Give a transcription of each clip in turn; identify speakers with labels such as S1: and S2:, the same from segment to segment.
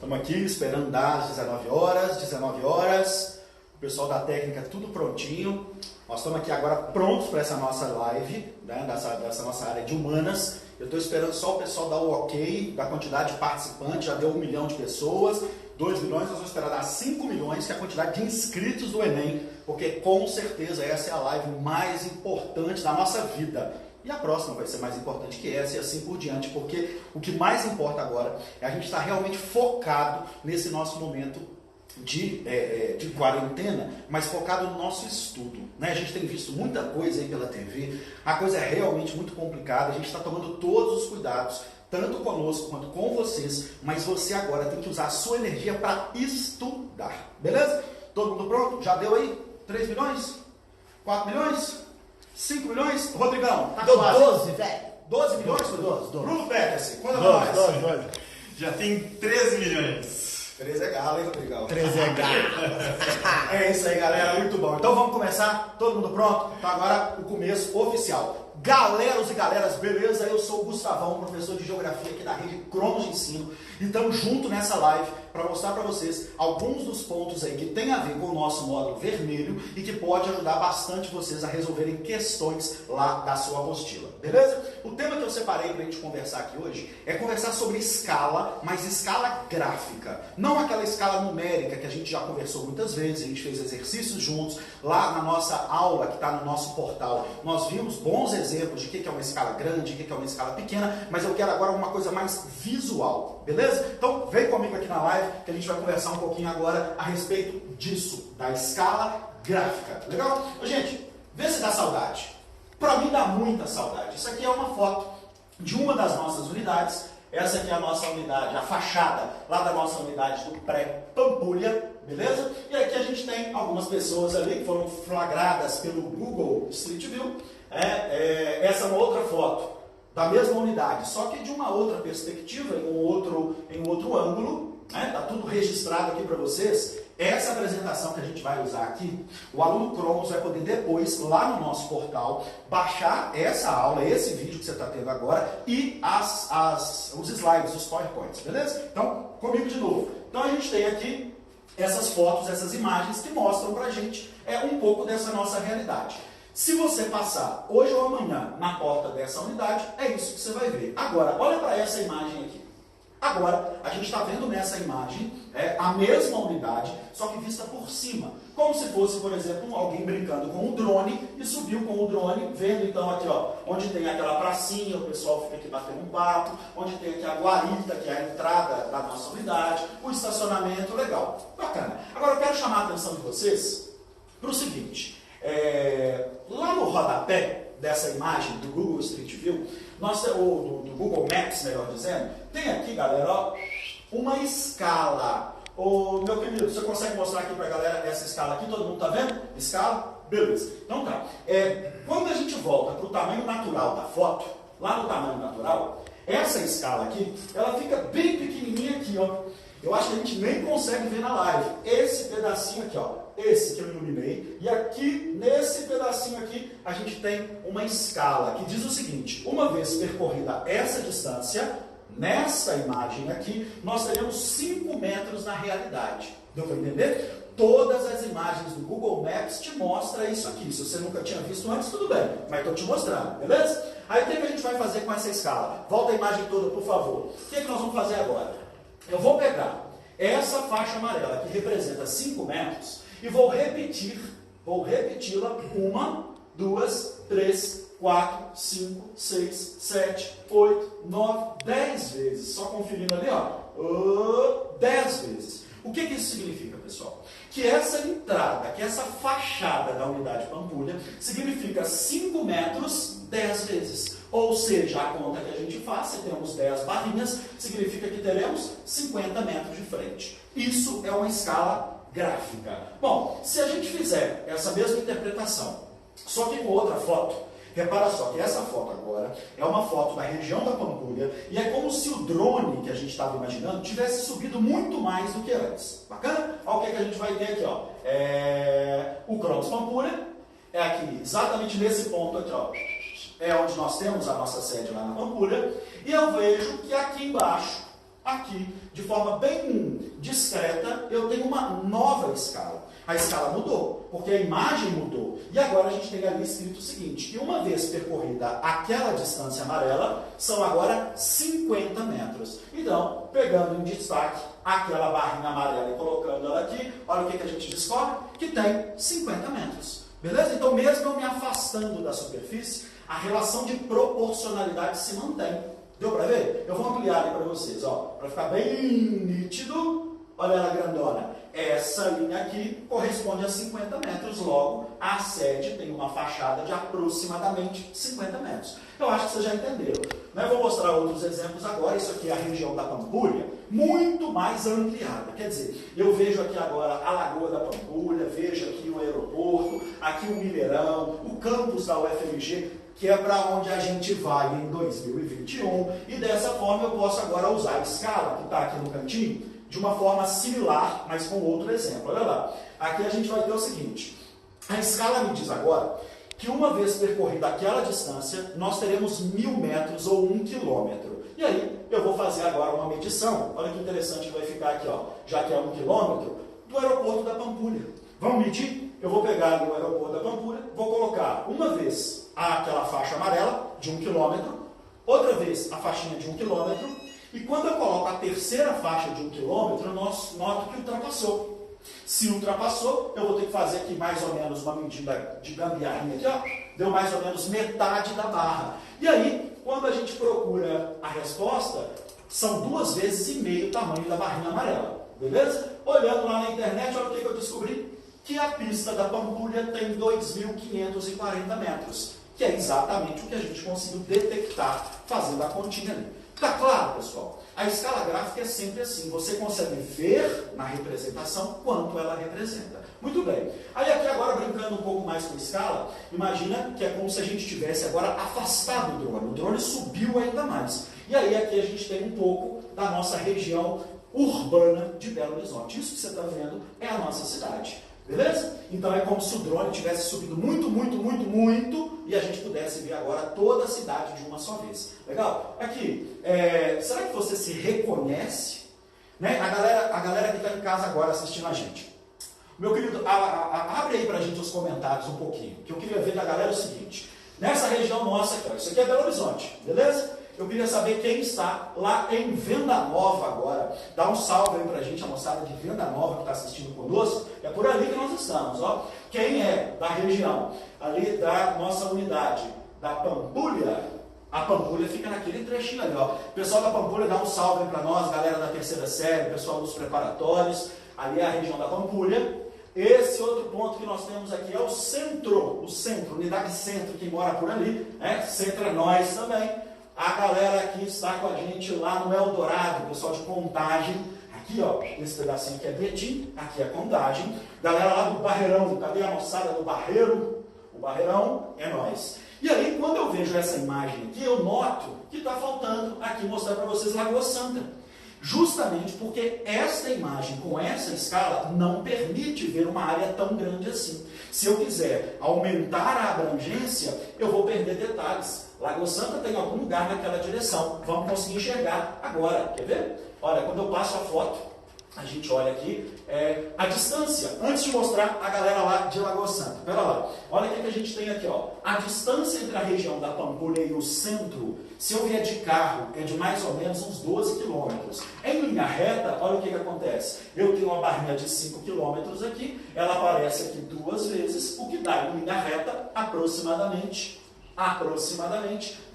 S1: Estamos aqui esperando dar às 19 horas, o pessoal da técnica tudo prontinho. Nós estamos aqui agora prontos para essa nossa live, né, dessa nossa área de humanas. Eu estou esperando só o pessoal dar o ok, da quantidade de participantes, já deu 1 milhão de pessoas, 2 milhões, nós vamos esperar dar 5 milhões, que é a quantidade de inscritos do Enem, porque com certeza essa é a live mais importante da nossa vida. E a próxima vai ser mais importante que essa e assim por diante, porque o que mais importa agora é a gente estar realmente focado nesse nosso momento de quarentena, mas focado no nosso estudo, né? A gente tem visto muita coisa aí pela TV, a coisa é realmente muito complicada, a gente está tomando todos os cuidados, tanto conosco quanto com vocês, mas você agora tem que usar a sua energia para estudar, beleza? Todo mundo pronto? Já deu aí? 3 milhões? 4 milhões? 5 milhões? Rodrigão, tá
S2: deu
S1: quase.
S2: 12, velho.
S1: 12 milhões?
S2: 12.
S1: Bruno Peters, quando mais?
S2: 12.
S3: Já tem 13 milhões.
S1: 13 é galo, hein, Rodrigão?
S2: 13 é galo.
S1: É isso aí, galera, muito bom. Então vamos começar? Todo mundo pronto? Então agora o começo oficial. Galeros e galeras, beleza? Eu sou o Gustavão, professor de Geografia aqui da Rede Cronos de Ensino. E estamos junto nessa live para mostrar para vocês alguns dos pontos aí que tem a ver com o nosso módulo vermelho e que pode ajudar bastante vocês a resolverem questões lá da sua apostila, beleza? O tema que eu separei para a gente conversar aqui hoje é conversar sobre escala, mas escala gráfica. Não aquela escala numérica que a gente já conversou muitas vezes, a gente fez exercícios juntos, lá na nossa aula que está no nosso portal. Nós vimos bons exemplos de o que é uma escala grande, o que é uma escala pequena, mas eu quero agora uma coisa mais visual, beleza? Então vem comigo aqui na live que a gente vai conversar um pouquinho agora a respeito disso, da escala gráfica. Legal? Gente, vê se dá saudade. Para mim dá muita saudade. Isso aqui é uma foto de uma das nossas unidades. Essa aqui é a nossa unidade, a fachada lá da nossa unidade do pré-Pampulha, beleza? E aqui a gente tem algumas pessoas ali que foram flagradas pelo Google Street View. Essa é uma outra foto da mesma unidade, só que de uma outra perspectiva, em um outro ângulo, né? Tá tudo registrado aqui para vocês. Essa apresentação que a gente vai usar aqui, o aluno Cronos vai poder depois, lá no nosso portal, baixar essa aula, esse vídeo que você está tendo agora e os slides, os PowerPoints, beleza? Então, comigo de novo. Então a gente tem aqui essas fotos, essas imagens que mostram para a gente um pouco dessa nossa realidade. Se você passar hoje ou amanhã na porta dessa unidade, é isso que você vai ver. Agora, olha para essa imagem aqui. Agora, a gente está vendo nessa imagem a mesma unidade, só que vista por cima. Como se fosse, por exemplo, alguém brincando com um drone e subiu com o drone, vendo então aqui, ó, onde tem aquela pracinha, o pessoal fica aqui batendo um papo, onde tem aqui a guarita, que é a entrada da nossa unidade, o estacionamento, legal, bacana. Agora eu quero chamar a atenção de vocês para o seguinte. Lá no rodapé dessa imagem do Google Street View, ou do Google Maps, melhor dizendo, tem aqui, galera, ó, uma escala. Meu querido, você consegue mostrar aqui pra galera essa escala aqui? Todo mundo tá vendo? Escala? Beleza. Então tá. Quando a gente volta para o tamanho natural da foto, lá no tamanho natural, essa escala aqui, ela fica bem pequenininha aqui, ó. Eu acho que a gente nem consegue ver na live. Esse pedacinho aqui, ó, esse que eu iluminei, e aqui, nesse pedacinho aqui, a gente tem uma escala que diz o seguinte: uma vez percorrida essa distância, nessa imagem aqui, nós teremos 5 metros na realidade. Deu para entender? Todas as imagens do Google Maps te mostram isso aqui. Se você nunca tinha visto antes, tudo bem, mas estou te mostrando, beleza? Aí o que a gente vai fazer com essa escala? Volta a imagem toda, por favor. O que nós vamos fazer agora? Eu vou pegar essa faixa amarela que representa 5 metros e vou repeti-la 1, 2, 3, 4, 5, 6, 7, 8, 9, 10 vezes. Só conferindo ali, ó, 10 vezes. O que isso significa, pessoal? Que essa entrada, que essa fachada da unidade Pampulha significa 5 metros 10 vezes. Ou seja, a conta que a gente faz, se temos 10 barrinhas, significa que teremos 50 metros de frente. Isso é uma escala gráfica. Bom, se a gente fizer essa mesma interpretação, só que com outra foto, repara só que essa foto agora é uma foto da região da Pampulha e é como se o drone que a gente estava imaginando tivesse subido muito mais do que antes. Bacana? Olha o que a gente vai ter aqui, ó. O Cronos Pampulha é aqui, exatamente nesse ponto aqui, ó. É onde nós temos a nossa sede lá na Pampulha. E eu vejo que aqui embaixo aqui, de forma bem discreta, eu tenho uma nova escala. A escala mudou, porque a imagem mudou. E agora a gente tem ali escrito o seguinte, que uma vez percorrida aquela distância amarela, são agora 50 metros. Então, pegando em destaque aquela barrinha amarela e colocando ela aqui, olha o que a gente descobre? Que tem 50 metros. Beleza? Então, mesmo eu me afastando da superfície, a relação de proporcionalidade se mantém. Deu para ver? Eu vou ampliar ali para vocês, para ficar bem nítido. Olha ela grandona. Essa linha aqui corresponde a 50 metros, logo a sede tem uma fachada de aproximadamente 50 metros. Eu acho que vocês já entenderam. Eu vou mostrar outros exemplos agora. Isso aqui é a região da Pampulha, muito mais ampliada. Quer dizer, eu vejo aqui agora a Lagoa da Pampulha, vejo aqui o aeroporto, aqui o Mineirão, o campus da UFMG, que é para onde a gente vai em 2021. E dessa forma eu posso agora usar a escala, que está aqui no cantinho, de uma forma similar, mas com outro exemplo. Olha lá, aqui a gente vai ter o seguinte, a escala me diz agora que uma vez percorrida aquela distância, nós teremos 1000 metros ou 1 quilômetro. E aí, eu vou fazer agora uma medição, olha que interessante que vai ficar aqui, já que é 1 quilômetro, do aeroporto da Pampulha. Vamos medir? Eu vou pegar ali o aeroporto da Pampulha, vou colocar uma vez aquela faixa amarela de 1 quilômetro, outra vez a faixinha de 1 quilômetro, e quando eu coloco a terceira faixa de 1 quilômetro, eu noto que ultrapassou. Se ultrapassou, eu vou ter que fazer aqui mais ou menos uma medida de gambiarrinha aqui, deu mais ou menos metade da barra. E aí, quando a gente procura a resposta, são 2,5 vezes o tamanho da barrinha amarela. Beleza? Olhando lá na internet, olha o que eu descobri. Que a pista da Pampulha tem 2.540 metros. Que é exatamente o que a gente conseguiu detectar fazendo a continha ali. Tá claro, pessoal? A escala gráfica é sempre assim. Você consegue ver na representação quanto ela representa. Muito bem. Aí aqui agora, brincando um pouco mais com escala, imagina que é como se a gente tivesse agora afastado o drone. O drone subiu ainda mais. E aí aqui a gente tem um pouco da nossa região urbana de Belo Horizonte. Isso que você está vendo é a nossa cidade. Beleza? Então é como se o drone tivesse subido muito e a gente pudesse ver agora toda a cidade de uma só vez. Legal? Aqui, será que você se reconhece? Né? A galera que está em casa agora assistindo a gente. Meu querido, abre aí pra gente os comentários um pouquinho, que eu queria ver da galera o seguinte. Nessa região nossa aqui, isso aqui é Belo Horizonte, beleza? Eu queria saber quem está lá em Venda Nova agora. Dá um salve aí pra gente, a moçada de Venda Nova que está assistindo conosco. É por ali que nós estamos, Quem é da região, ali da nossa unidade, da Pampulha, a Pampulha fica naquele trechinho ali, O pessoal da Pampulha dá um salve aí pra nós, galera da terceira série, pessoal dos preparatórios. Ali é a região da Pampulha. Esse outro ponto que nós temos aqui é o centro, unidade centro, quem mora por ali, centro é nós também. A galera aqui está com a gente lá no Eldorado, pessoal de Contagem. Aqui, esse pedacinho aqui é Betim, aqui é Contagem. Galera lá do Barreirão, cadê a moçada do Barreiro? O Barreirão é nós. E aí, quando eu vejo essa imagem aqui, eu noto que está faltando aqui mostrar para vocês Lagoa Santa. Justamente porque esta imagem com essa escala não permite ver uma área tão grande assim. Se eu quiser aumentar a abrangência, eu vou perder detalhes. Lagoa Santa tem algum lugar naquela direção. Vamos conseguir enxergar agora. Quer ver? Olha, quando eu passo a foto, a gente olha aqui a distância. Antes de mostrar a galera lá de Lagoa Santa. Pera lá. Olha o que a gente tem aqui. A distância entre a região da Pampulha e o centro, se eu vier de carro, é de mais ou menos uns 12 quilômetros. Em linha reta, olha o que acontece. Eu tenho uma barrinha de 5 quilômetros aqui. Ela aparece aqui 2 vezes, o que dá em linha reta aproximadamente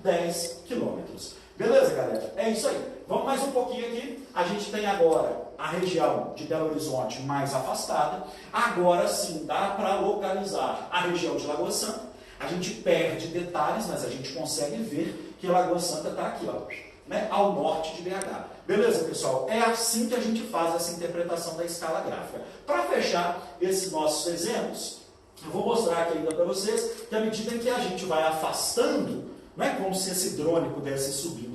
S1: 10 quilômetros. Beleza, galera? É isso aí. Vamos mais um pouquinho aqui. A gente tem agora a região de Belo Horizonte mais afastada. Agora sim, dá para localizar a região de Lagoa Santa. A gente perde detalhes, mas a gente consegue ver que Lagoa Santa está aqui, ao norte de BH. Beleza, pessoal? É assim que a gente faz essa interpretação da escala gráfica. Para fechar esses nossos exemplos, eu vou mostrar aqui ainda para vocês que à medida que a gente vai afastando, não é como se esse drone pudesse subindo,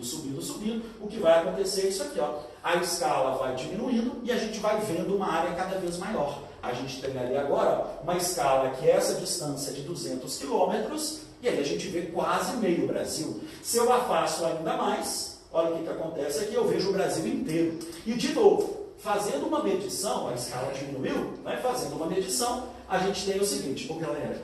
S1: o que vai acontecer é isso aqui, A escala vai diminuindo e a gente vai vendo uma área cada vez maior. A gente tem ali agora uma escala que é essa distância de 200 quilômetros e aí a gente vê quase meio Brasil. Se eu afasto ainda mais, olha o que acontece aqui, eu vejo o Brasil inteiro. E de novo, fazendo uma medição, a escala diminuiu, né? Fazendo uma medição, a gente tem o seguinte, galera,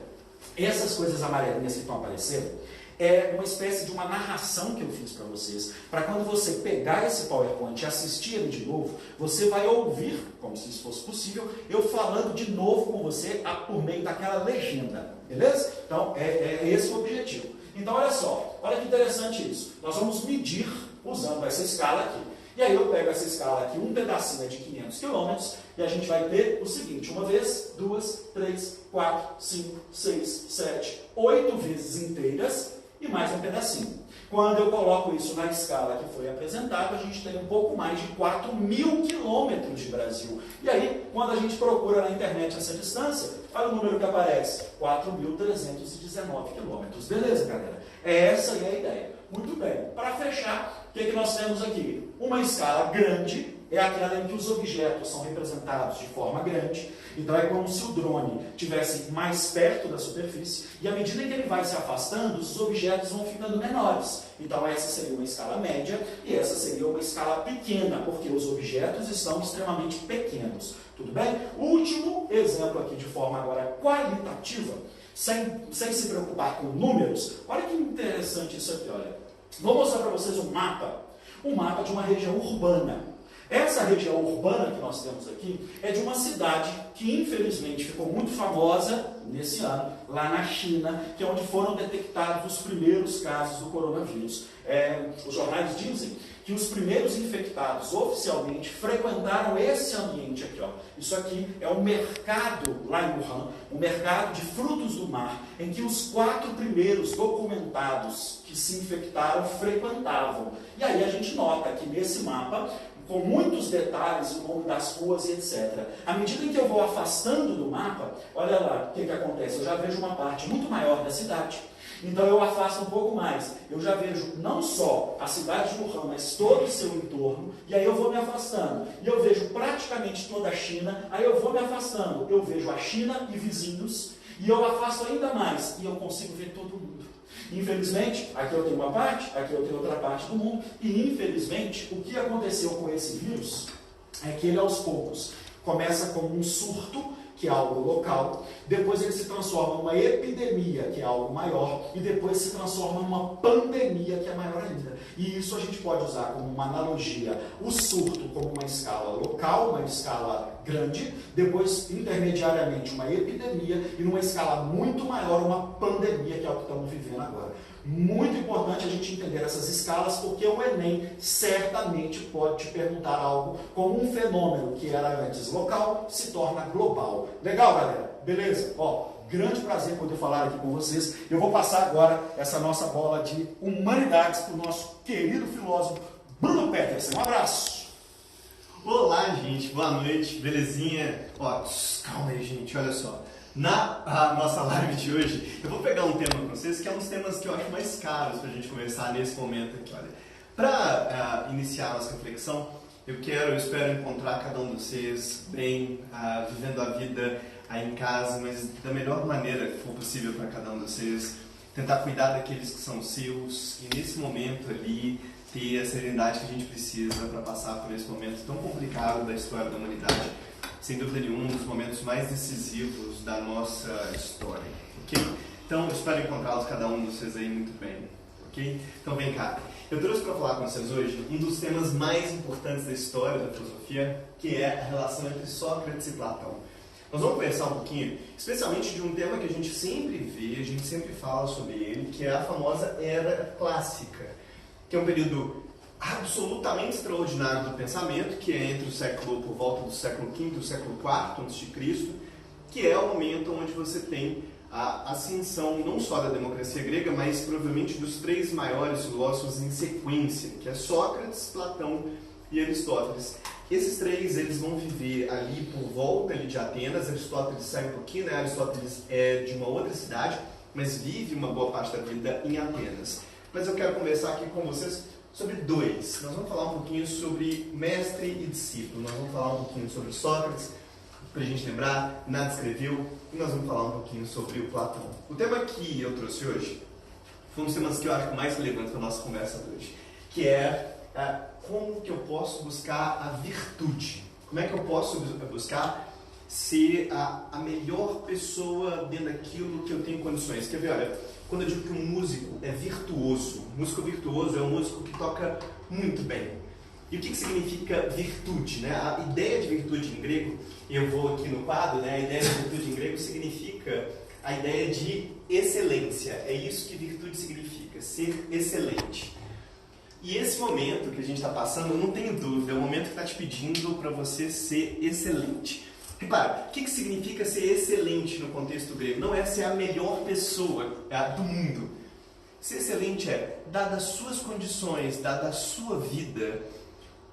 S1: essas coisas amarelinhas que estão aparecendo, é uma espécie de uma narração que eu fiz para vocês, para quando você pegar esse PowerPoint e assistir ele de novo, você vai ouvir, como se isso fosse possível, eu falando de novo com você por meio daquela legenda, beleza? Então, é esse o objetivo. Então, olha só, olha que interessante isso. Nós vamos medir usando essa escala aqui. E aí eu pego essa escala aqui, um pedacinho de 500 km, e a gente vai ter o seguinte, 1 vez, 2, 3, 4, 5, 6, 7, 8 vezes inteiras, e mais um pedacinho. Quando eu coloco isso na escala que foi apresentada, a gente tem um pouco mais de 4.000 quilômetros de Brasil. E aí, quando a gente procura na internet essa distância, olha o número que aparece, 4.319 quilômetros. Beleza, galera? Essa aí é a ideia. Muito bem. Para fechar, o que nós temos aqui? Uma escala grande é aquela em que os objetos são representados de forma grande. Então é como se o drone estivesse mais perto da superfície e à medida em que ele vai se afastando, os objetos vão ficando menores. Então essa seria uma escala média e essa seria uma escala pequena, porque os objetos estão extremamente pequenos. Tudo bem? Último exemplo aqui de forma agora qualitativa, sem se preocupar com números. Olha que interessante isso aqui, olha. Vou mostrar para vocês um mapa de uma região urbana. Essa região urbana que nós temos aqui é de uma cidade que infelizmente ficou muito famosa nesse ano, lá na China, que é onde foram detectados os primeiros casos do coronavírus. Os jornais dizem que os primeiros infectados oficialmente frequentaram esse ambiente aqui. Ó. Isso aqui é um mercado lá em Wuhan, um mercado de frutos do mar, em que os 4 primeiros documentados que se infectaram frequentavam. E aí a gente nota que nesse mapa, com muitos detalhes, o nome das ruas e etc. À medida em que eu vou afastando do mapa, olha lá o que acontece. Eu já vejo uma parte muito maior da cidade. Então eu afasto um pouco mais. Eu já vejo não só a cidade de Wuhan, mas todo o seu entorno. E aí eu vou me afastando. E eu vejo praticamente toda a China. Aí eu vou me afastando. Eu vejo a China e vizinhos. E eu afasto ainda mais. E eu consigo ver todo mundo. Infelizmente, aqui eu tenho uma parte, aqui eu tenho outra parte do mundo, e infelizmente, o que aconteceu com esse vírus é que ele aos poucos começa como um surto, que é algo local, depois ele se transforma numa epidemia, que é algo maior, e depois se transforma numa pandemia, que é maior ainda. E isso a gente pode usar como uma analogia, o surto como uma escala local, uma escala grande, depois intermediariamente uma epidemia, e numa escala muito maior uma pandemia, que é o que estamos vivendo agora. Muito importante a gente entender essas escalas, porque o Enem certamente pode te perguntar algo como um fenômeno que era antes local se torna global. Legal, galera? Beleza? Ó, grande prazer poder falar aqui com vocês. Eu vou passar agora essa nossa bola de humanidades para o nosso querido filósofo Bruno Peterson. Um abraço!
S3: Olá, gente. Boa noite. Belezinha? Ó, calma aí, gente. Olha só. Na nossa live de hoje, eu vou pegar um tema com vocês que é um dos temas que eu acho mais caros para a gente conversar nesse momento aqui. Olha, para iniciar a nossa reflexão, eu espero encontrar cada um de vocês bem, vivendo a vida aí em casa, mas da melhor maneira que for possível para cada um de vocês, tentar cuidar daqueles que são seus e nesse momento ali ter a serenidade que a gente precisa para passar por esse momento tão complicado da história da humanidade. Sem dúvida nenhuma, um dos momentos mais decisivos da nossa história, ok? Então, eu espero encontrá-los, cada um de vocês aí, muito bem, ok? Então, vem cá. Eu trouxe para falar com vocês hoje um dos temas mais importantes da história da filosofia, que é a relação entre Sócrates e Platão. Nós vamos conversar um pouquinho, especialmente de um tema que a gente sempre vê, a gente sempre fala sobre ele, que é a famosa Era Clássica, que é um período absolutamente extraordinário do pensamento, que é entre por volta do século V e o século IV a.C., que é o momento onde você tem a ascensão não só da democracia grega, mas provavelmente dos 3 maiores filósofos em sequência, que é Sócrates, Platão e Aristóteles. Esses 3 eles vão viver ali por volta ali de Atenas. Aristóteles sai um pouquinho, né? Aristóteles é de uma outra cidade, mas vive uma boa parte da vida em Atenas. Mas eu quero conversar aqui com vocês sobre 2. Nós vamos falar um pouquinho sobre mestre e discípulo. Nós vamos falar um pouquinho sobre Sócrates, para a gente lembrar, nada escreveu, e nós vamos falar um pouquinho sobre o Platão. O tema que eu trouxe hoje foi um dos temas que eu acho mais relevante para a nossa conversa de hoje, que é como que eu posso buscar a virtude? Como é que eu posso buscar ser a melhor pessoa dentro daquilo que eu tenho condições? Quer ver, olha, quando eu digo que um músico é virtuoso, um músico virtuoso é um músico que toca muito bem. E o que significa virtude? Né? A ideia de virtude em grego, eu vou aqui no quadro, né? A ideia de virtude em grego significa a ideia de excelência. É isso que virtude significa, ser excelente. E esse momento que a gente está passando, eu não tenho dúvida, é o momento que está te pedindo para você ser excelente. Repara, o que significa ser excelente no contexto grego? Não é ser a melhor pessoa do mundo. Ser excelente é, dadas as suas condições, dada a sua vida,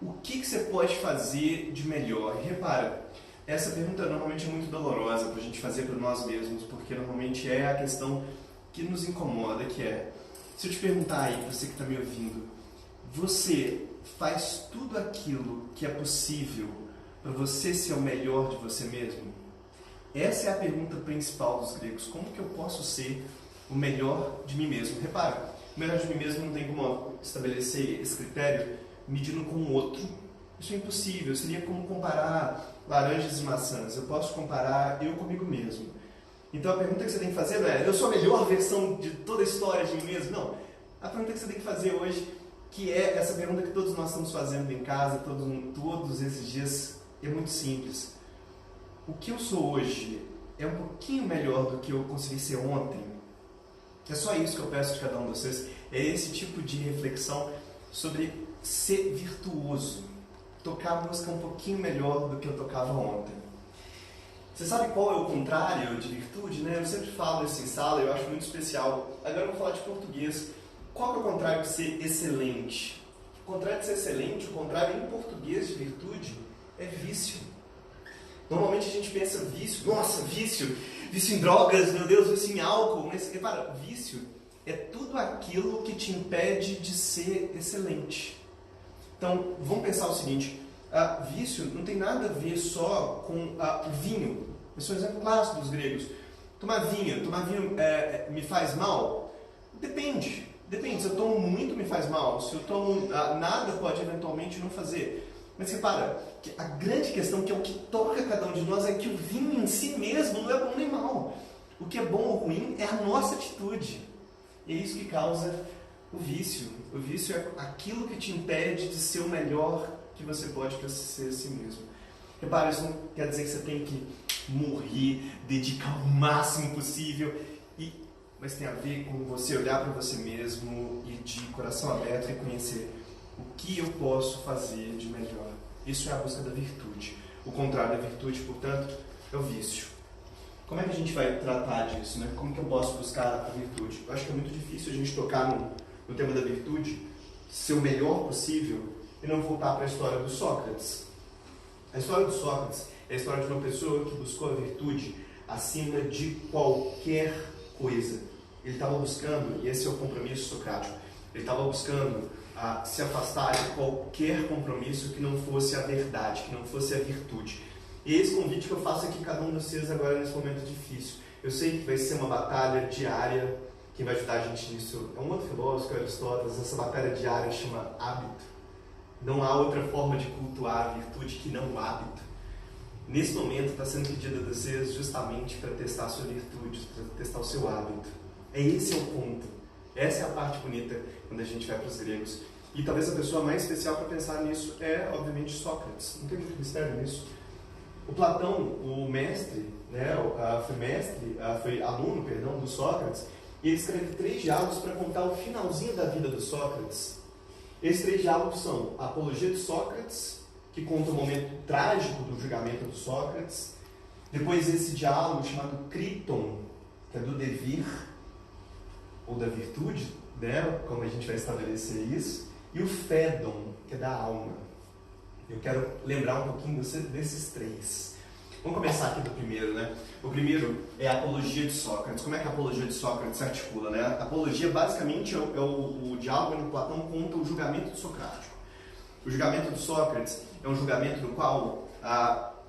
S3: o que você pode fazer de melhor? E repara, essa pergunta normalmente é muito dolorosa para a gente fazer para nós mesmos, porque normalmente é a questão que nos incomoda, que é, se eu te perguntar aí, você que está me ouvindo, você faz tudo aquilo que é possível para você ser o melhor de você mesmo? Essa é a pergunta principal dos gregos. Como que eu posso ser o melhor de mim mesmo? Repara, o melhor de mim mesmo não tem como estabelecer esse critério medindo com o outro. Isso é impossível. Seria como comparar laranjas e maçãs. Eu posso comparar eu comigo mesmo. Então a pergunta que você tem que fazer não é eu sou a melhor versão de toda a história de mim mesmo. Não. A pergunta que você tem que fazer hoje, que é essa pergunta que todos nós estamos fazendo em casa, todos esses dias, é muito simples. O que eu sou hoje é um pouquinho melhor do que eu consegui ser ontem? É só isso que eu peço de cada um de vocês. É esse tipo de reflexão sobre ser virtuoso. Tocar música um pouquinho melhor do que eu tocava ontem. Você sabe qual é o contrário de virtude, né? Eu sempre falo isso em sala, eu acho muito especial. Agora eu vou falar de português. Qual é o contrário de ser excelente? O contrário de ser excelente, o contrário em português de virtude, é vício. Normalmente a gente pensa vício, nossa, vício em drogas, meu Deus, vício em álcool. Mas repara, vício é tudo aquilo que te impede de ser excelente. Então, vamos pensar o seguinte, vício não tem nada a ver só com o vinho. Esse é um exemplo clássico dos gregos. Tomar vinho me faz mal? Depende. Se eu tomo muito, me faz mal. Se eu tomo nada, pode eventualmente não fazer. Mas repara, que a grande questão, que é o que toca cada um de nós, é que o vinho em si mesmo não é bom nem mal. O que é bom ou ruim é a nossa atitude. E é isso que causa o vício. O vício é aquilo que te impede de ser o melhor que você pode para ser a si mesmo. Repara, isso não quer dizer que você tem que morrer, dedicar o máximo possível, mas tem a ver com você olhar para você mesmo e de coração aberto reconhecer o que eu posso fazer de melhor. Isso é a busca da virtude. O contrário da virtude, portanto, é o vício. Como é que a gente vai tratar disso, né? Como que eu posso buscar a virtude? Eu acho que é muito difícil a gente tocar no tema da virtude, ser o melhor possível e não voltar para a história do Sócrates. A história do Sócrates é a história de uma pessoa que buscou a virtude acima de qualquer coisa. Ele estava buscando, e esse é o compromisso socrático, ele estava buscando se afastar de qualquer compromisso que não fosse a verdade, que não fosse a virtude. E é esse convite que eu faço aqui a cada um de vocês agora nesse momento difícil. Eu sei que vai ser uma batalha diária. Quem vai ajudar a gente nisso é um outro filósofo, que é Aristóteles. Essa batalha diária chama hábito. Não há outra forma de cultuar a virtude que não o hábito. Nesse momento está sendo pedido a vocês justamente para testar a sua virtude, para testar o seu hábito. Esse é o ponto. Essa é a parte bonita quando a gente vai para os gregos. E talvez a pessoa mais especial para pensar nisso é, obviamente, Sócrates. Não tem muito mistério nisso. O Platão, o mestre, né, foi aluno do Sócrates, e ele escreve 3 diálogos para contar o finalzinho da vida do Sócrates. Esses 3 diálogos são a Apologia de Sócrates, que conta o momento trágico do julgamento do Sócrates. Depois esse diálogo chamado Criton, que é do devir, ou da virtude, né, como a gente vai estabelecer isso. E o Fédon, que é da alma. Eu quero lembrar um pouquinho desses 3. Vamos começar aqui do primeiro, né? O primeiro é a Apologia de Sócrates. Como é que a Apologia de Sócrates se articula, né? A Apologia, basicamente, é o diálogo em que Platão conta o julgamento socrático. O julgamento de Sócrates é um julgamento no qual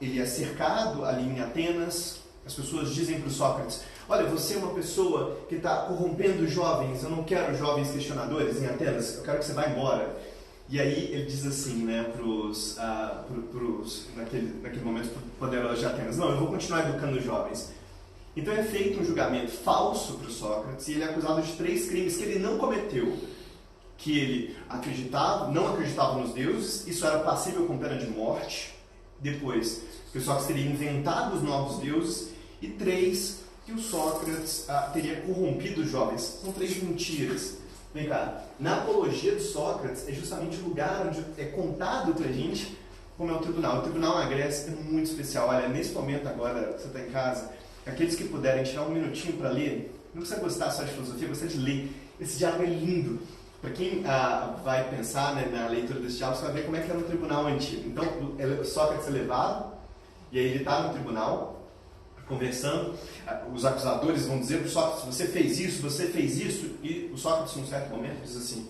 S3: ele é cercado ali em Atenas. As pessoas dizem para o Sócrates: olha, você é uma pessoa que está corrompendo os jovens, eu não quero jovens questionadores em Atenas, eu quero que você vá embora. E aí ele diz assim, né, naquele momento, poderosos de Atenas: não, eu vou continuar educando os jovens. Então é feito um julgamento falso para o Sócrates, e ele é acusado de 3 crimes que ele não cometeu. Que ele não acreditava nos deuses, isso era passível com pena de morte. Depois, que o Sócrates teria inventado os novos deuses. E 3, que o Sócrates teria corrompido os jovens. São 3 mentiras. Vem cá, na apologia de Sócrates é justamente o lugar onde é contado pra gente como é o tribunal. O tribunal na Grécia é muito especial. Olha, nesse momento agora, você está em casa, aqueles que puderem tirar um minutinho para ler, não precisa gostar só de filosofia, precisa de ler. Esse diálogo é lindo. Para quem vai pensar, né, na leitura desse diálogo, você vai ver como é que era um tribunal antigo. Então, o Sócrates é levado, e aí ele está no tribunal, conversando. Os acusadores vão dizer para o Sócrates: você fez isso, e o Sócrates, num certo momento, diz assim: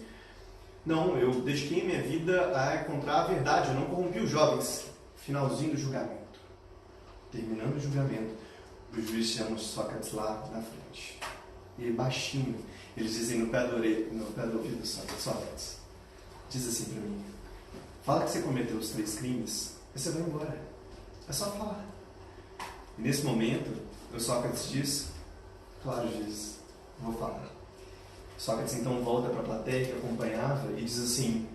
S3: não, eu dediquei minha vida a encontrar a verdade, eu não corrompi os jovens. Finalzinho do julgamento. Terminando o julgamento, o juiz chama o Sócrates lá na frente. E baixinho, eles dizem no pé do ouvido do Sócrates, diz assim para mim: fala que você cometeu os 3 crimes, e você vai embora. É só falar. E nesse momento, o Sócrates diz: claro, juiz, vou falar. Sócrates então volta para a plateia que acompanhava e diz assim: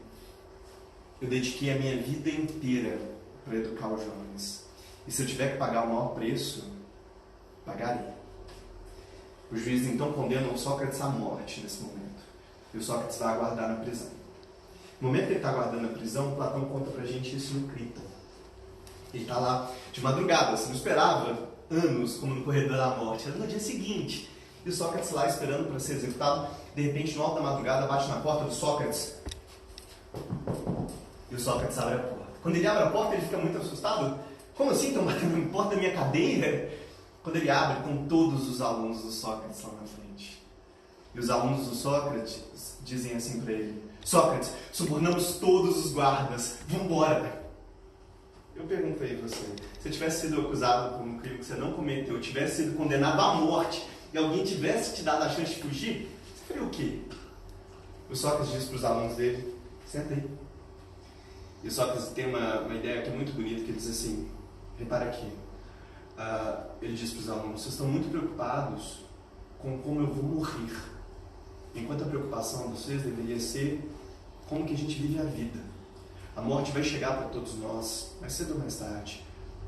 S3: eu dediquei a minha vida inteira para educar os jovens. E se eu tiver que pagar o maior preço, pagarei. O juiz então condena o Sócrates à morte nesse momento. E o Sócrates vai aguardar na prisão. No momento que ele está aguardando na prisão, Platão conta pra gente isso no Crita. Ele está lá de madrugada, assim, não esperava anos como no corredor da morte, era no dia seguinte. E o Sócrates lá esperando para ser executado, de repente, no alto da madrugada, bate na porta do Sócrates. E o Sócrates abre a porta. Quando ele abre a porta, ele fica muito assustado. Como assim? Estão batendo na porta da minha cadeira? Quando ele abre, com todos os alunos do Sócrates lá na frente. E os alunos do Sócrates dizem assim para ele: Sócrates, subornamos todos os guardas, vamos embora. Eu pergunto aí você, se você tivesse sido acusado por um crime que você não cometeu, tivesse sido condenado à morte, e alguém tivesse te dado a chance de fugir, você faria o quê? O Sócrates diz para os alunos dele: senta aí. E o Sócrates tem uma ideia que é muito bonita, que ele diz assim: repara aqui. Ele diz para os alunos: vocês estão muito preocupados com como eu vou morrer, enquanto a preocupação de vocês deveria ser como que a gente vive a vida. A morte vai chegar para todos nós, mais cedo ou mais tarde,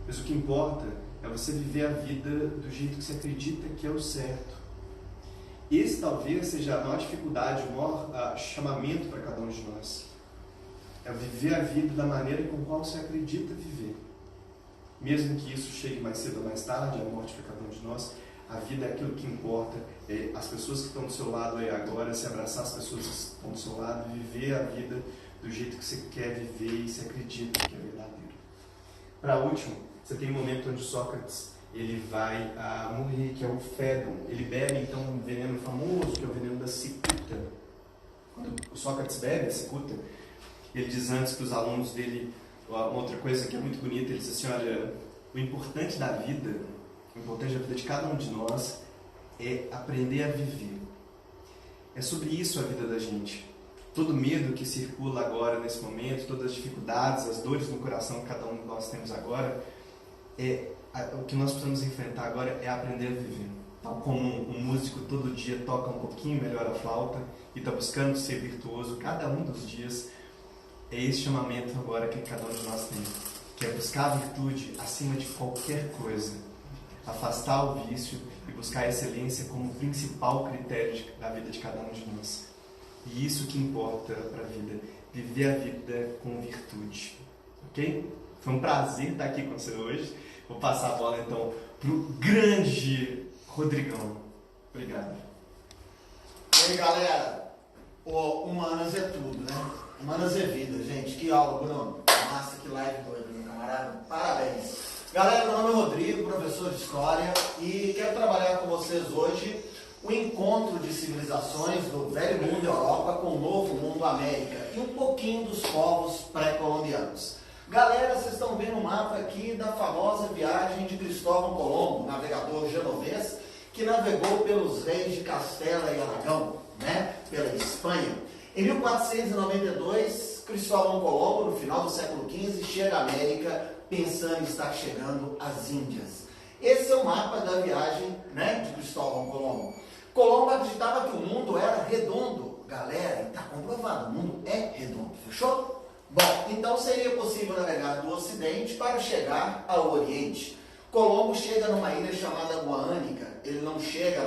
S3: mas o que importa é você viver a vida do jeito que você acredita que é o certo. Esse talvez seja a maior dificuldade, o maior chamamento para cada um de nós. É viver a vida da maneira com qual você acredita viver. Mesmo que isso chegue mais cedo ou mais tarde, a morte para cada um de nós, a vida é aquilo que importa. É as pessoas que estão do seu lado aí agora, se abraçar as pessoas que estão do seu lado, viver a vida do jeito que você quer viver e se acredita que é verdadeiro. Para último, você tem um momento onde Sócrates ele vai morrer, que é o Fédon. Ele bebe então um veneno famoso, que é o veneno da cicuta. Quando o Sócrates bebe a cicuta, ele diz antes para os alunos dele uma outra coisa que é muito bonita. Ele diz assim: olha, o importante da vida de cada um de nós é aprender a viver. É sobre isso a vida da gente. Todo medo que circula agora nesse momento, todas as dificuldades, as dores no coração que cada um de nós temos agora, o que nós precisamos enfrentar agora é aprender a viver. Tal como um músico todo dia toca um pouquinho melhor a flauta e está buscando ser virtuoso cada um dos dias, é esse chamamento agora que cada um de nós tem, que é buscar a virtude acima de qualquer coisa, afastar o vício e buscar a excelência como principal critério da vida de cada um de nós. E isso que importa para a vida, viver a vida com virtude, ok? Foi um prazer estar aqui com você hoje. Vou passar a bola então para o grande Rodrigão. Obrigado.
S2: E aí, galera, o Humanas é tudo, né? Humanas é vida, gente. Que aula, Bruno. Massa, que live doida, meu camarada. Parabéns. Galera, meu nome é Rodrigo, professor de História, e quero trabalhar com vocês hoje o encontro de civilizações do Velho Mundo Europa com o Novo Mundo América e um pouquinho dos povos pré-colombianos. Galera, vocês estão vendo o mapa aqui da famosa viagem de Cristóvão Colombo, navegador genovês, que navegou pelos reis de Castela e Aragão, né? Pela Espanha. Em 1492, Cristóvão Colombo, no final do século XV, chega à América pensando em estar chegando às Índias. Esse é o mapa da viagem, né, de Cristóvão Colombo. Colombo acreditava que o mundo era redondo. Galera, está comprovado, o mundo é redondo, fechou? Bom, então seria possível navegar do Ocidente para chegar ao Oriente. Colombo chega numa ilha chamada Guaânica. Ele não chega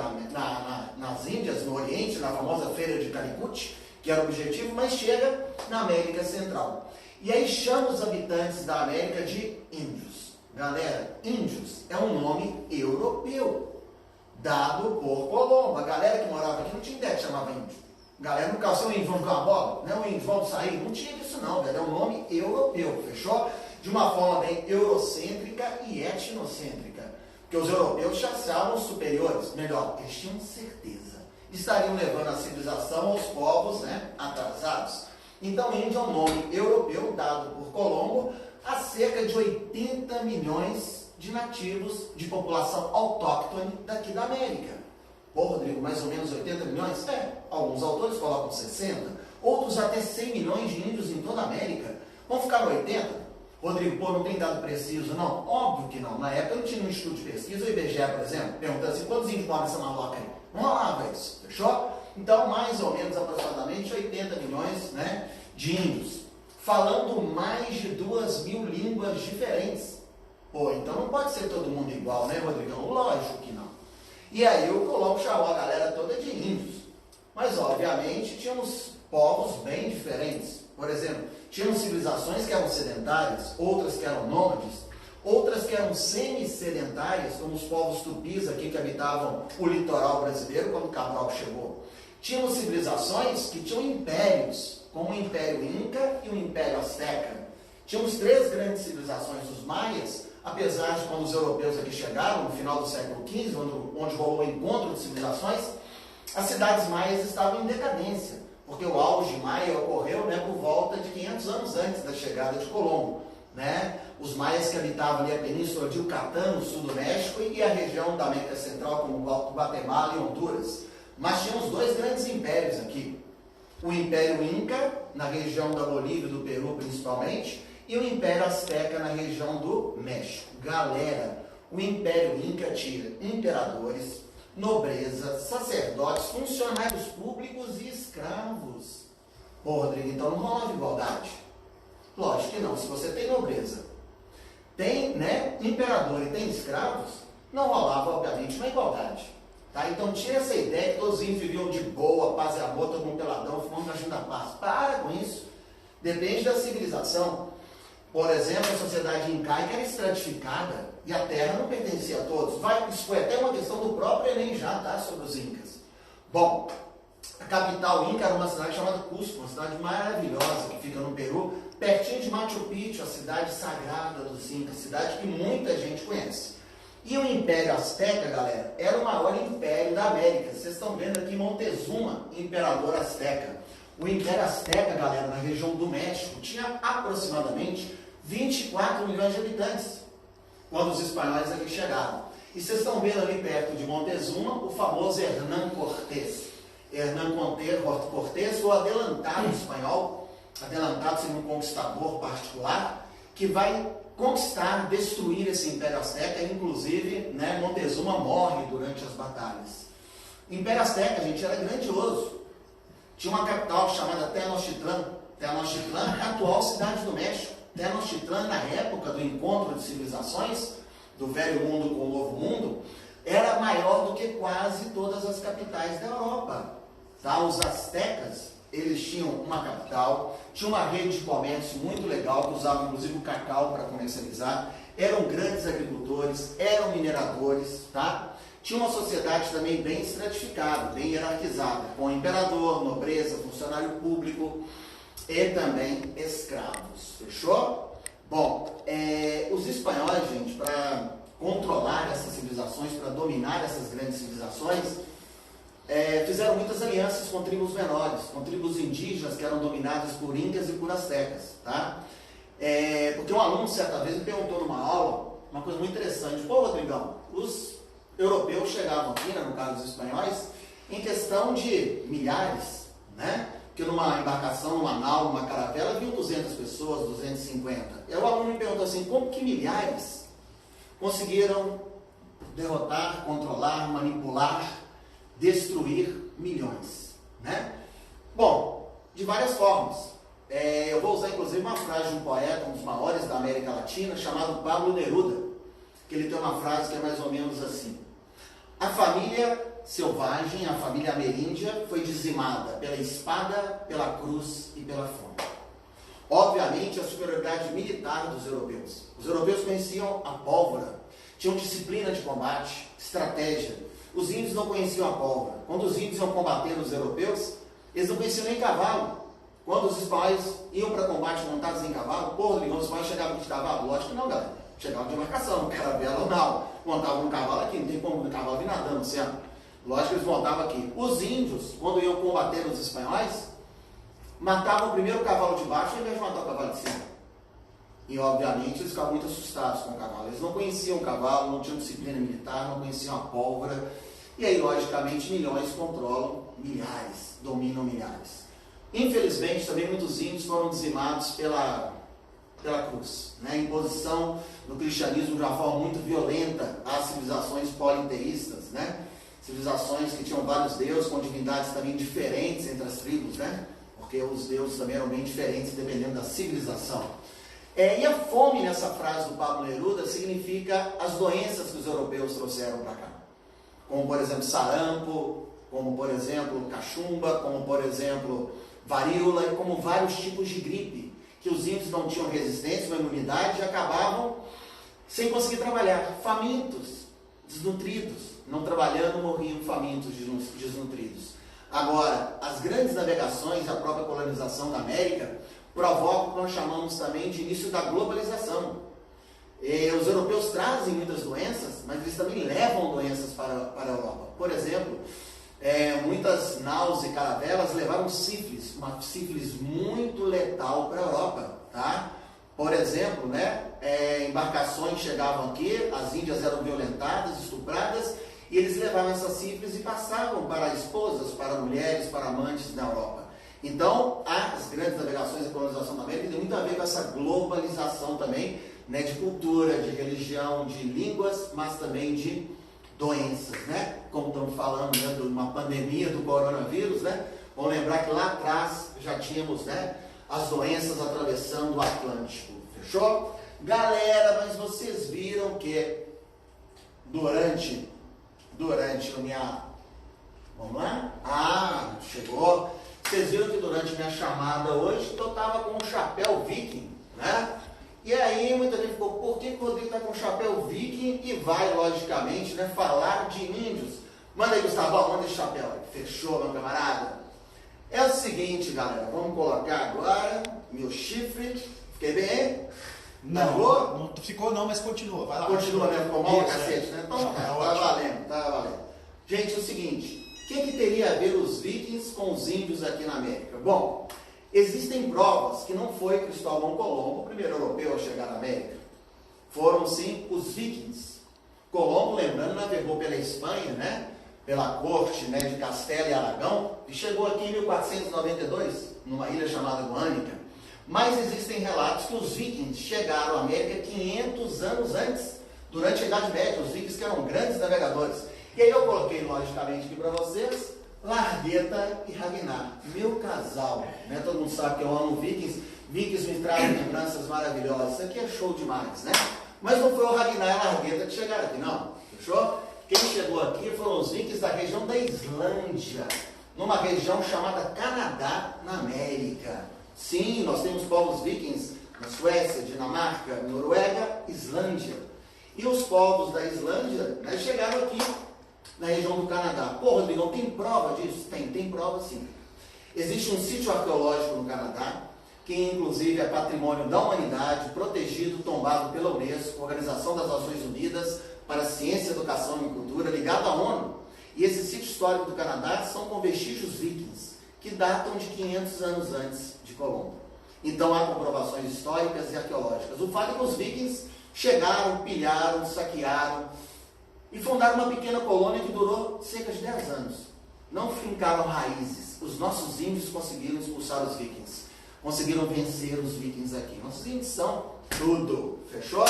S2: nas Índias, no Oriente, na famosa feira de Calicut, que era o objetivo, mas chega na América Central. E aí chama os habitantes da América de índios. Galera, índios é um nome europeu, dado por Colombo. A galera que morava aqui não tinha ideia que chamava índio. Galera, no caso, o índio vão jogar uma bola? Não, o índio vão sair? Não tinha isso não, velho. É um nome europeu, fechou? De uma forma bem eurocêntrica e etnocêntrica. Porque os europeus já achavam superiores. Melhor, eles tinham certeza. Estariam levando a civilização aos povos, né, atrasados. Então, índio é um nome europeu dado por Colombo a cerca de 80 milhões de nativos de população autóctone daqui da América. Pô, Rodrigo, mais ou menos 80 milhões? Alguns autores colocam 60, outros até 100 milhões de índios em toda a América. Vamos ficar no 80? Rodrigo, pô, não tem dado preciso, não? Óbvio que não. Na época não tinha um instituto de pesquisa, o IBGE, por exemplo, perguntando assim, quantos índios moram nessa maloca aí? Não rolava isso, fechou? Então, mais ou menos, aproximadamente 80 milhões, né, de índios, falando mais de 2.000 línguas diferentes. Pô, então não pode ser todo mundo igual, né, Rodrigão? Lógico que não. E aí o Colombo chamou a galera toda de índios. Mas, obviamente, tínhamos povos bem diferentes. Por exemplo, tínhamos civilizações que eram sedentárias, outras que eram nômades, outras que eram semi-sedentárias, como os povos tupis aqui que habitavam o litoral brasileiro quando Cabral chegou. Tínhamos civilizações que tinham impérios, como o Império Inca e o Império Azteca. Tínhamos 3 grandes civilizações, os maias, apesar de quando os europeus aqui chegaram, no final do século XV, onde rolou o encontro de civilizações, as cidades maias estavam em decadência, porque o auge maia ocorreu, né, por volta de 500 anos antes da chegada de Colombo. Né? Os maias que habitavam ali a península de Yucatán, no sul do México, e a região da América Central, como Guatemala e Honduras. Mas tínhamos 2 grandes impérios aqui. O Império Inca, na região da Bolívia e do Peru principalmente, e o Império Azteca na região do México. Galera, o Império Inca tinha imperadores, nobreza, sacerdotes, funcionários públicos e escravos. Pô, Rodrigo, então não rolava igualdade? Lógico que não. Se você tem nobreza, tem, né, imperador e tem escravos, não rolava, obviamente, uma igualdade. Tá? Então tinha essa ideia que todos viviam de boa, paz e amor, todo mundo peladão, fumando cachimbo da paz. Para com isso. Depende da civilização. Por exemplo, a sociedade incaica era estratificada e a terra não pertencia a todos. Isso foi até uma questão do próprio Enem já, tá? Sobre os incas. Bom, a capital inca era uma cidade chamada Cusco, uma cidade maravilhosa que fica no Peru, pertinho de Machu Picchu, a cidade sagrada dos incas, cidade que muita gente conhece. E o Império Azteca, galera, era o maior império da América. Vocês estão vendo aqui Montezuma, imperador azteca. O Império Azteca, galera, na região do México, tinha aproximadamente 24 milhões de habitantes quando os espanhóis aqui chegaram. E vocês estão vendo ali perto de Montezuma o famoso Hernán Cortés. Hernán Cortés, o adelantado espanhol, adelantado sendo um conquistador particular, que vai conquistar, destruir esse Império Azteca, inclusive, né, Montezuma morre durante as batalhas. O Império Azteca, gente, era grandioso. Tinha uma capital chamada Tenochtitlan. Tenochtitlan é a atual cidade do México. Tenochtitlan, na época do encontro de civilizações, do Velho Mundo com o Novo Mundo, era maior do que quase todas as capitais da Europa. Tá? Os aztecas, eles tinham uma capital, tinham uma rede de comércio muito legal, que usava inclusive o cacau para comercializar, eram grandes agricultores, eram mineradores, tá? Tinha uma sociedade também bem estratificada, bem hierarquizada, com imperador, nobreza, funcionário público e também escravos. Fechou? Bom, os espanhóis, gente, para controlar essas civilizações, para dominar essas grandes civilizações, fizeram muitas alianças com tribos menores, com tribos indígenas que eram dominadas por incas e por aztecas. Tá? Porque um aluno, certa vez, me perguntou numa aula uma coisa muito interessante. Pô, Rodrigão, os europeus chegavam aqui, né, no caso dos espanhóis, em questão de milhares, né? que numa embarcação, numa nau, numa caravela, vinham 200 pessoas, 250. E o aluno me perguntou assim, como que milhares conseguiram derrotar, controlar, manipular, destruir milhões, né? Bom, de várias formas. Eu vou usar inclusive uma frase de um poeta, um dos maiores da América Latina, chamado Pablo Neruda, que ele tem uma frase que é mais ou menos assim: a família selvagem, a família ameríndia, foi dizimada pela espada, pela cruz e pela fome. Obviamente, a superioridade militar dos europeus. Os europeus conheciam a pólvora, tinham disciplina de combate, estratégia. Os índios não conheciam a pólvora. Quando os índios iam combater os europeus, eles não conheciam nem cavalo. Quando os espanhóis iam para combate montados em cavalo, os espanhóis chegavam de cavalo? Lógico que não, galera. Chegavam de embarcação, caravela ou não. Montavam um cavalo aqui, não tem como o cavalo vir nadando no oceano. Lógico que eles montavam aqui. Os índios, quando iam combater os espanhóis, matavam primeiro o cavalo de baixo ao invés de matar o cavalo de cima. E, obviamente, eles ficavam muito assustados com o cavalo. Eles não conheciam o cavalo, não tinham disciplina militar, não conheciam a pólvora. E aí, logicamente, milhões controlam milhares, dominam milhares. Infelizmente, também muitos índios foram dizimados pela cruz, né? A imposição do cristianismo de uma forma muito violenta às civilizações politeístas, né? Civilizações que tinham vários deuses, com divindades também diferentes entre as tribos, né? Porque os deuses também eram bem diferentes dependendo da civilização. E a fome, nessa frase do Pablo Neruda, significa as doenças que os europeus trouxeram para cá. Como, por exemplo, sarampo, como, por exemplo, cachumba, como, por exemplo, varíola, e como vários tipos de gripe, que os índios não tinham resistência, uma imunidade, e acabavam sem conseguir trabalhar, famintos, desnutridos, não trabalhando, morriam famintos, desnutridos. Agora, as grandes navegações, a própria colonização da América, provocam o que nós chamamos também de início da globalização. Os europeus trazem muitas doenças, mas eles também levam doenças para a Europa. Por exemplo, muitas naus e caravelas levaram sífilis, uma sífilis muito letal para a Europa, tá? Por exemplo, né, embarcações chegavam aqui, as índias eram violentadas, estupradas, e eles levavam essa sífilis e passavam para esposas, para mulheres, para amantes na Europa. Então, as grandes navegações e colonização da América tem muito a ver com essa globalização também, né, de cultura, de religião, de línguas, mas também de doenças, né? Como estamos falando, né, de uma pandemia do coronavírus, né? Vamos lembrar que lá atrás já tínhamos, né, as doenças atravessando o Atlântico. Fechou? Galera, mas vocês viram que durante a minha... Vamos lá? Chegou. Vocês viram que durante a minha chamada hoje eu estava com um chapéu viking, né? E aí muita gente ficou, por que o Rodrigo está com um chapéu viking e vai, logicamente, né, falar de índios? Manda aí, Gustavo, manda esse chapéu aí. Fechou, meu camarada? É o seguinte, galera, vamos colocar agora meu chifre. Fiquei bem?
S1: Não ficou não, mas continua. Vai lá.
S2: Continua, né? Ficou mal, cacete, né? Então, tá valendo, tá valendo. Gente, é o seguinte, o que teria a ver os vikings com os índios aqui na América? Bom, existem provas que não foi Cristóvão Colombo o primeiro europeu a chegar na América. Foram, sim, os vikings. Colombo, lembrando, navegou pela Espanha, né? Pela corte, né, de Castela e Aragão, e chegou aqui em 1492, numa ilha chamada Guânica. Mas existem relatos que os vikings chegaram à América 500 anos antes, durante a Idade Média, os vikings que eram grandes navegadores. E aí eu coloquei, logicamente, aqui para vocês, Largueta e Ragnar, meu casal, né? Todo mundo sabe que eu amo vikings, vikings me trazem lembranças maravilhosas, isso aqui é show demais, né? Mas não foi o Ragnar e a Largueta que chegaram aqui, não, fechou? Quem chegou aqui foram os vikings da região da Islândia, numa região chamada Canadá, na América. Sim, nós temos povos vikings na Suécia, Dinamarca, Noruega, Islândia. E os povos da Islândia, né, chegaram aqui na região do Canadá. Pô, Rodrigo, tem prova disso? Tem prova sim. Existe um sítio arqueológico no Canadá, que inclusive é patrimônio da humanidade, protegido, tombado pela Unesco, Organização das Nações Unidas para a Ciência, Educação e Cultura, ligado à ONU. E esse sítio histórico do Canadá são com vestígios vikings, que datam de 500 anos antes de Colombo. Então há comprovações históricas e arqueológicas. O fato é que os vikings chegaram, pilharam, saquearam e fundaram uma pequena colônia que durou cerca de 10 anos. Não fincaram raízes. os nossos índios conseguiram expulsar os vikings. Conseguiram vencer os vikings aqui. Nossos índios são tudo. Fechou?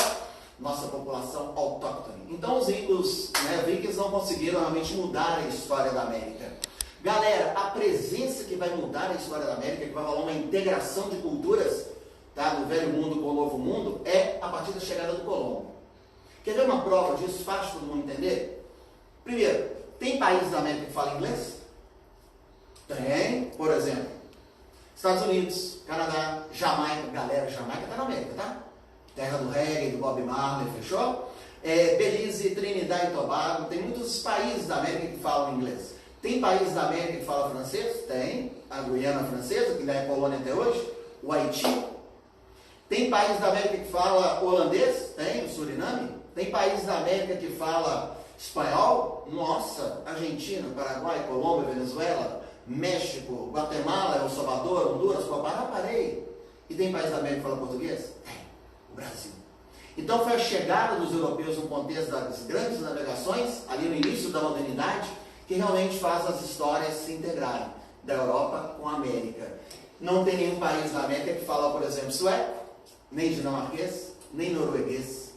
S2: Nossa população autóctone. Então os vikings não conseguiram realmente mudar a história da América. Galera, a presença que vai mudar a história da América, que vai rolar uma integração de culturas, tá, do velho mundo com o novo mundo, é a partir da chegada do Colombo. Quer ver uma prova disso? Fácil todo mundo entender? Primeiro, tem países da América que falam inglês? Tem, por exemplo, Estados Unidos, Canadá, Jamaica. Galera, Jamaica está na América, tá? Terra do reggae, do Bob Marley, fechou? Belize, Trinidad e Tobago. Tem muitos países da América que falam inglês. Tem países da América que falam francês? Tem. A Guiana Francesa, que ainda é colônia até hoje. O Haiti. Tem países da América que fala holandês? Tem. O Suriname. Tem países da América que fala espanhol? Nossa. Argentina, Paraguai, Colômbia, Venezuela, México, Guatemala, El Salvador, Honduras, parei. E tem países da América que falam português? Tem. O Brasil. Então foi a chegada dos europeus no contexto das grandes navegações, ali no início da modernidade, que realmente faz as histórias se integrarem, da Europa com a América. Não tem nenhum país da América que fala, por exemplo, sueco, nem dinamarquês, nem norueguês,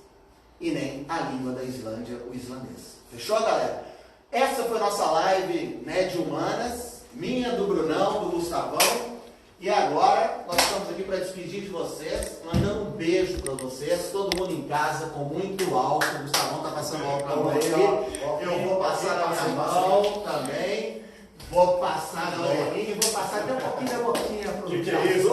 S2: e nem a língua da Islândia, o islandês. Fechou, galera? Essa foi a nossa live, né, de humanas, minha, do Brunão, do Gustavão. E agora, nós estamos aqui para despedir de vocês, mandando um beijo para vocês, todo mundo em casa, com muito álcool. O Gustavão está passando álcool na mão aqui. Eu vou passar na minha mão também. Vou passar na orelhinha e vou passar até um pouquinho da boquinha para o
S1: Que é isso?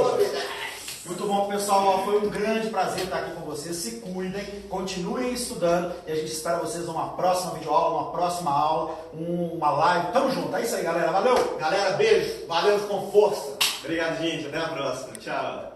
S1: Muito bom, pessoal. Foi um grande prazer estar aqui com vocês. Se cuidem, continuem estudando e a gente espera vocês numa próxima videoaula, uma próxima aula, uma live. Tamo junto. É isso aí, galera. Valeu!
S2: Galera, beijo. Valeu com força.
S3: Obrigado, gente. Até a próxima. Tchau.